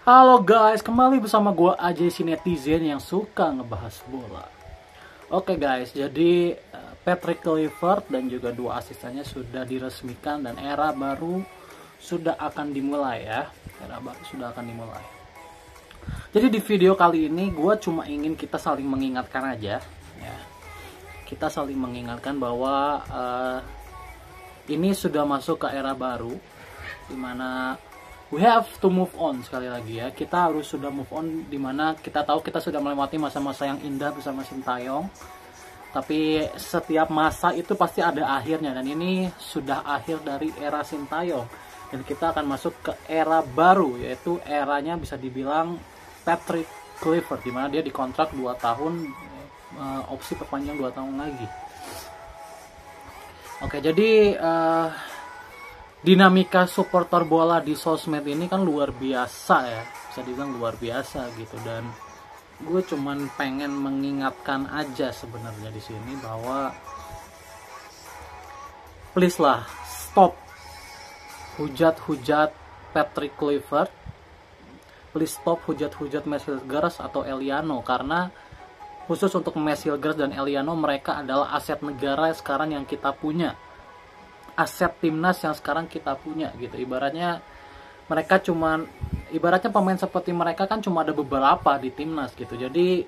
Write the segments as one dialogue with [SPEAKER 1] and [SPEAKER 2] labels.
[SPEAKER 1] Halo guys, kembali bersama gue Ajay si netizen yang suka ngebahas bola. Oke guys, jadi Patrick Kluivert dan juga dua asistennya sudah diresmikan dan era baru sudah akan dimulai ya. Era baru sudah akan dimulai. Jadi di video kali ini gue cuma ingin kita saling mengingatkan aja ya. Kita saling mengingatkan bahwa ini sudah masuk ke era baru dimana we have to move on. Sekali lagi ya, kita harus sudah move on, dimana kita tahu kita sudah melewati masa-masa yang indah bersama Sintayong, tapi setiap masa itu pasti ada akhirnya, dan ini sudah akhir dari era Sintayong dan kita akan masuk ke era baru, yaitu eranya bisa dibilang Patrick Kluivert, dimana dia dikontrak 2 tahun, opsi perpanjang 2 tahun lagi. Oke, jadi dinamika supporter bola di sosmed ini kan luar biasa ya, bisa dibilang luar biasa gitu, dan gue cuman pengen mengingatkan aja sebenarnya di sini bahwa please lah, stop hujat-hujat Patrick Kluivert, please stop hujat-hujat Messilgers atau Eliano, karena khusus untuk Messilgers dan Eliano, mereka adalah aset negara sekarang yang kita punya, aset timnas yang sekarang kita punya gitu. Ibaratnya mereka cuman, ibaratnya pemain seperti mereka kan cuma ada beberapa di timnas gitu. Jadi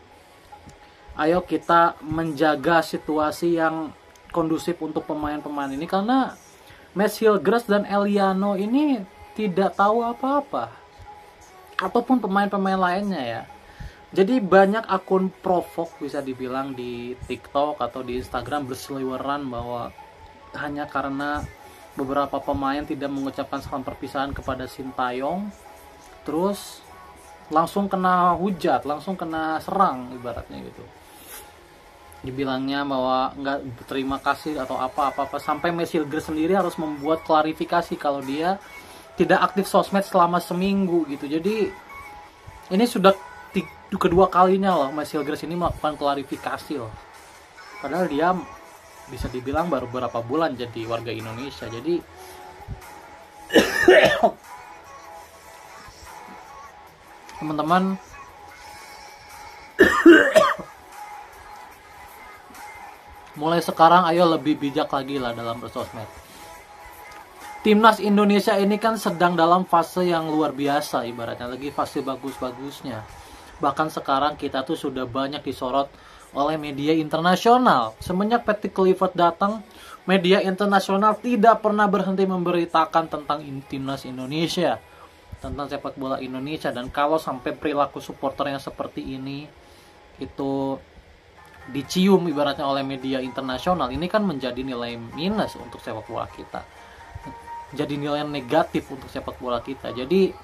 [SPEAKER 1] ayo kita menjaga situasi yang kondusif untuk pemain-pemain ini, karena Messilgers dan Eliano ini tidak tahu apa-apa, ataupun pemain-pemain lainnya ya. Jadi banyak akun provok bisa dibilang di TikTok atau di Instagram berseliweran bahwa hanya karena beberapa pemain tidak mengucapkan salam perpisahan kepada Sintayong, terus langsung kena hujat, langsung kena serang ibaratnya gitu. Dibilangnya bahwa nggak berterima kasih atau apa-apa, sampai Messilgers sendiri harus membuat klarifikasi kalau dia tidak aktif sosmed selama seminggu gitu. Jadi ini sudah kedua kalinya loh Messilgers ini melakukan klarifikasi loh. Padahal dia bisa dibilang baru beberapa bulan jadi warga Indonesia. Jadi teman-teman, mulai sekarang ayo lebih bijak lagi lah dalam bersosmed. Timnas Indonesia ini kan sedang dalam fase yang luar biasa, ibaratnya lagi fase bagus-bagusnya. Bahkan sekarang kita tuh sudah banyak disorot oleh media internasional. Semenjak Patrick Kluivert datang, media internasional tidak pernah berhenti memberitakan tentang timnas Indonesia, tentang sepak bola Indonesia. Dan kalau sampai perilaku supporter yang seperti ini itu dicium ibaratnya oleh media internasional, ini kan menjadi nilai minus untuk sepak bola kita, jadi nilai negatif untuk sepak bola kita. Jadi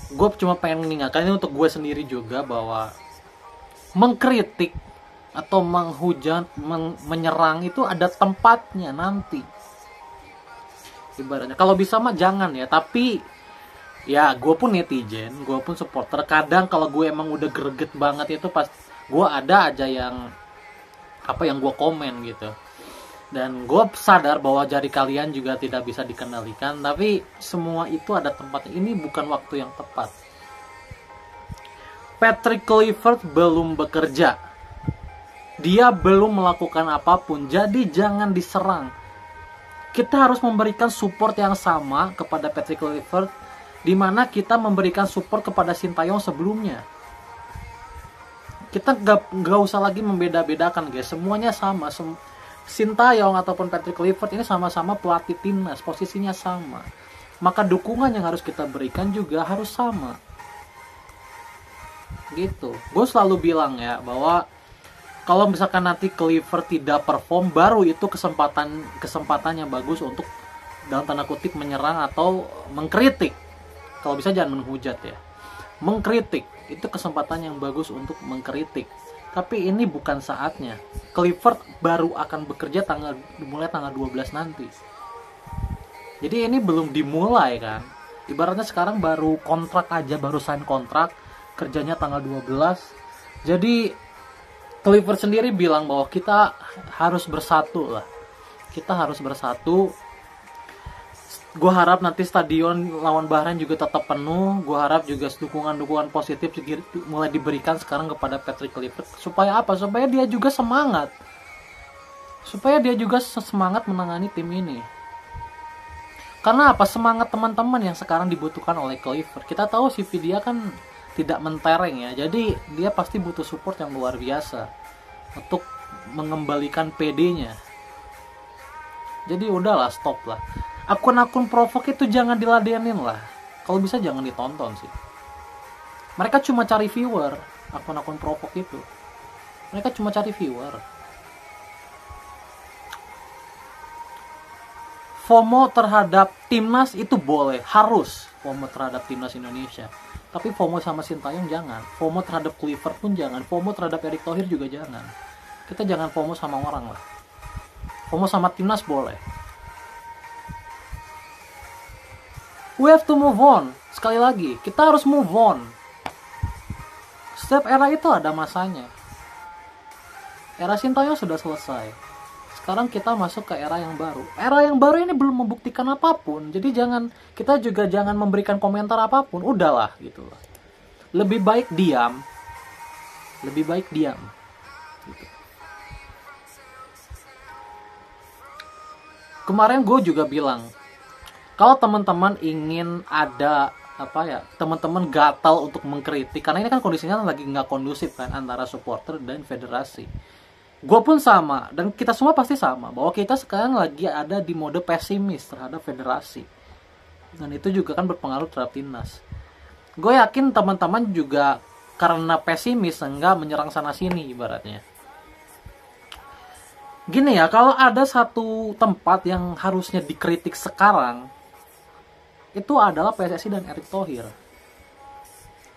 [SPEAKER 1] gue cuma pengen mengingatkan ini untuk gue sendiri juga, bahwa mengkritik atau menghujat, menyerang itu ada tempatnya nanti. Ibaratnya kalau bisa mah jangan ya, tapi ya gue pun netizen, gue pun supporter, kadang kalau gue emang udah greget banget itu pas gue ada aja yang gue komen gitu. Dan gue sadar bahwa jari kalian juga tidak bisa dikendalikan, tapi semua itu ada tempatnya. Ini bukan waktu yang tepat. Patrick Kluivert belum bekerja, dia belum melakukan apapun, jadi jangan diserang. Kita harus memberikan support yang sama kepada Patrick Kluivert, dimana kita memberikan support kepada Sintayong sebelumnya. Kita gak usah lagi membeda-bedakan guys, semuanya sama. Sintayong ataupun Patrick Kluivert ini sama-sama pelatih timnas, posisinya sama, maka dukungan yang harus kita berikan juga harus sama gitu. Gue selalu bilang ya, bahwa kalau misalkan nanti Kluivert tidak perform, baru itu kesempatan yang bagus untuk dalam tanda kutip menyerang atau mengkritik. Kalau bisa jangan menghujat ya, mengkritik itu kesempatan yang bagus untuk mengkritik. Tapi ini bukan saatnya. Kluivert baru akan bekerja mulai tanggal 12 nanti. Jadi ini belum dimulai kan. Ibaratnya sekarang baru kontrak aja, baru sign kontrak, kerjanya tanggal 12. Jadi Kluivert sendiri bilang bahwa kita harus bersatu lah. Kita harus bersatu. Gue harap nanti stadion lawan Bahrain juga tetap penuh. Gue harap juga dukungan-dukungan positif mulai diberikan sekarang kepada Patrick Kluivert. Supaya apa? Supaya dia juga semangat. Supaya dia juga semangat menangani tim ini. Karena apa? Semangat teman-teman yang sekarang dibutuhkan oleh Kluivert. Kita tahu CV dia kan tidak mentereng ya. Jadi dia pasti butuh support yang luar biasa untuk mengembalikan PD-nya. Jadi udahlah, stop lah. Akun-akun provok itu jangan diladenin lah. Kalau bisa jangan ditonton sih. Mereka cuma cari viewer. Akun-akun provok itu mereka cuma cari viewer. FOMO terhadap timnas itu boleh, harus FOMO terhadap timnas Indonesia. Tapi FOMO sama Sintayong jangan. FOMO terhadap Kluivert pun jangan. FOMO terhadap Erick Thohir juga jangan. Kita jangan FOMO sama orang lah. FOMO sama timnas boleh. We have to move on. Sekali lagi, kita harus move on. Setiap era itu ada masanya. Era Sintayong sudah selesai. Sekarang kita masuk ke era yang baru. Era yang baru ini belum membuktikan apapun. Jadi kita juga jangan memberikan komentar apapun. Udahlah gitu lah. Lebih baik diam. Lebih baik diam. Gitu. Kemarin gue juga bilang, kalau teman-teman ingin ada teman-teman gatal untuk mengkritik, karena ini kan kondisinya lagi nggak kondusif kan antara supporter dan federasi. Gue pun sama, dan kita semua pasti sama, bahwa kita sekarang lagi ada di mode pesimis terhadap federasi, dan itu juga kan berpengaruh terhadap timnas. Gue yakin teman-teman juga karena pesimis enggak menyerang sana sini ibaratnya. Gini ya, kalau ada satu tempat yang harusnya dikritik sekarang, itu adalah PSSI dan Erick Thohir.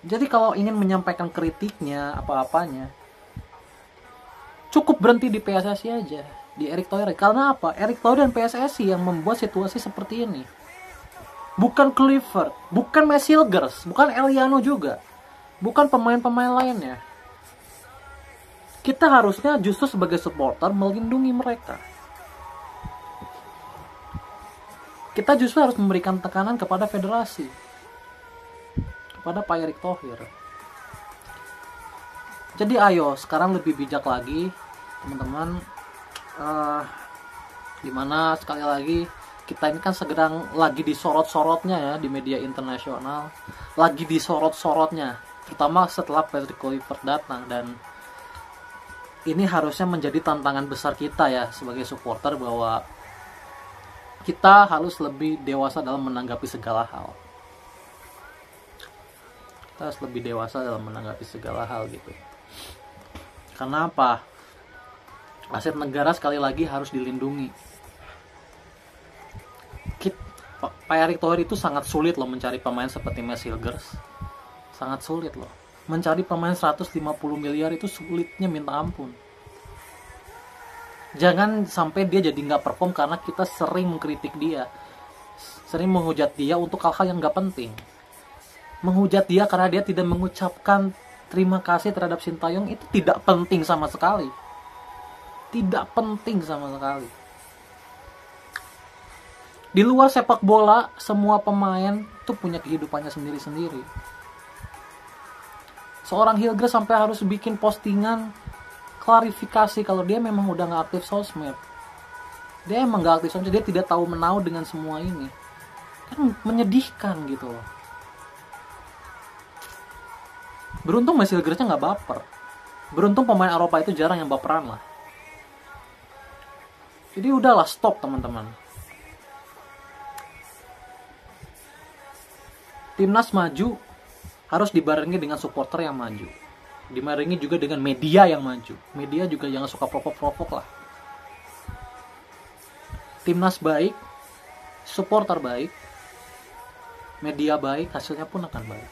[SPEAKER 1] Jadi kalau ingin menyampaikan kritiknya, apa-apanya, cukup berhenti di PSSI aja, di Erick Thohir. Karena apa? Erick Thohir dan PSSI yang membuat situasi seperti ini. Bukan Kluivert, bukan Messilgers, bukan Eliano juga, bukan pemain-pemain lainnya. Kita harusnya justru sebagai supporter melindungi mereka. Kita justru harus memberikan tekanan kepada federasi, kepada Pak Erick Thohir. Jadi ayo sekarang lebih bijak lagi teman-teman. Dimana sekali lagi kita ini kan sedang lagi disorot-sorotnya ya di media internasional, lagi disorot-sorotnya, terutama setelah Patrick Kluivert datang. Dan ini harusnya menjadi tantangan besar kita ya sebagai supporter, bahwa kita harus lebih dewasa dalam menanggapi segala hal. Kita harus lebih dewasa dalam menanggapi segala hal gitu. Karena apa? Aset negara sekali lagi harus dilindungi. Pak Erick Thohir itu sangat sulit loh mencari pemain seperti Messilgers. Sangat sulit loh. Mencari pemain 150 miliar itu sulitnya minta ampun. Jangan sampai dia jadi nggak perform karena kita sering mengkritik dia, sering menghujat dia untuk hal-hal yang nggak penting. Menghujat dia karena dia tidak mengucapkan terima kasih terhadap Sintayong itu tidak penting sama sekali. Tidak penting sama sekali. Di luar sepak bola, semua pemain tuh punya kehidupannya sendiri-sendiri. Seorang Hilgers sampai harus bikin postingan klarifikasi kalau dia memang udah nggak aktif sosmed. Dia emang nggak aktif sosmed, dia tidak tahu menau dengan semua ini. Kan menyedihkan gitu loh. Beruntung Messilgersnya nggak baper. Beruntung pemain Eropa itu jarang yang baperan lah. Jadi udahlah, stop teman-teman. Timnas maju harus dibarengi dengan supporter yang maju. Dibarengi juga dengan media yang maju. Media juga jangan suka provok-provok lah. Timnas baik, supporter baik, media baik, hasilnya pun akan baik.